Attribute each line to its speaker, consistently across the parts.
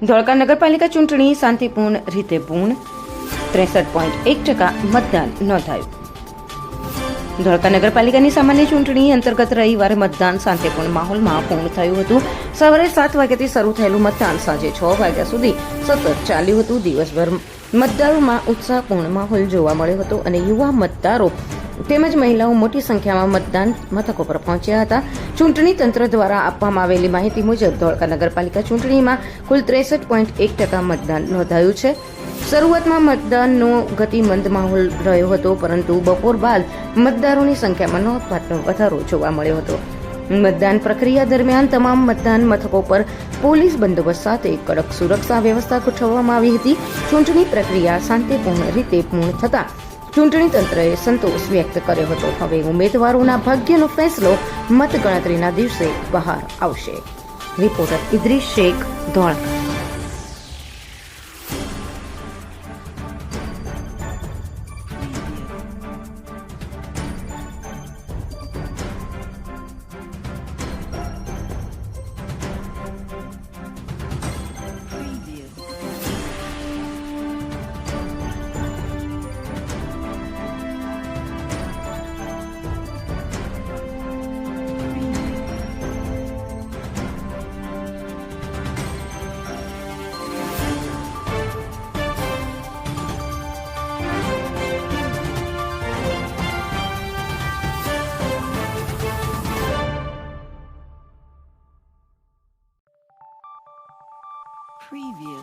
Speaker 1: ધોળકા નગરપાલિકા ચૂંટણી શાંતિપૂર્ણ રીતે પૂર્ણ. 63.1% મતદાન નોંધાયું. ધોળકા નગરપાલિકાની સામાન્ય ચૂંટણી અંતર્ગત રવિવારે મતદાન શાંતિપૂર્ણ માહોલમાં પૂર્ણ થયું હતું. સવારે 7 વાગ્યાથી શરૂ થયેલું મતદાન સાંજે 6 વાગ્યા સુધી સતત ચાલ્યું હતું. દિવસભર મતદારોમાં ઉત્સાહપૂર્ણ માહોલ જોવા મળ્યો હતો અને યુવા મતદારો તેમજ મહિલાઓ મોટી સંખ્યામાં મતદાન મથકો પર પહોંચ્યા હતા. ચૂંટણી તંત્ર દ્વારા આપવામાં આવેલી માહિતી મુજબ ધોળકા નગરપાલિકા ચૂંટણીમાં કુલ 63.1% મતદાન નોંધાયું છે. શરૂઆતમાં મતદાનનો ગતિમંદ માહોલ રહ્યો હતો, પરંતુ બપોર બાદ મતદારોની સંખ્યામાં નોંધપાત્ર વધારો જોવા મળ્યો હતો. મતદાન પ્રક્રિયા દરમિયાન તમામ મતદાન મથકો પર પોલીસ બંદોબસ્ત સાથે કડક સુરક્ષા વ્યવસ્થા ગોઠવવામાં આવી હતી. ચૂંટણી પ્રક્રિયા શાંતિપૂર્ણ રીતે પૂર્ણ થતા ચૂંટણી તંત્રએ સંતોષ વ્યક્ત કર્યો હતો. હવે ઉમેદવારોના ભાગ્યનો ફેસલો મતગણતરીના દિવસે બહાર આવશે. રિપોર્ટર ઇદ્રીસ શેખ, ધોળકા.
Speaker 2: Preview.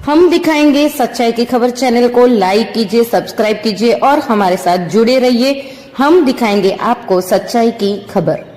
Speaker 1: हम दिखाएंगे सच्चाई की खबर चैनल को लाइक कीजिए, सब्सक्राइब कीजिए और हमारे साथ जुड़े रहिए. हम दिखाएंगे आपको सच्चाई की खबर.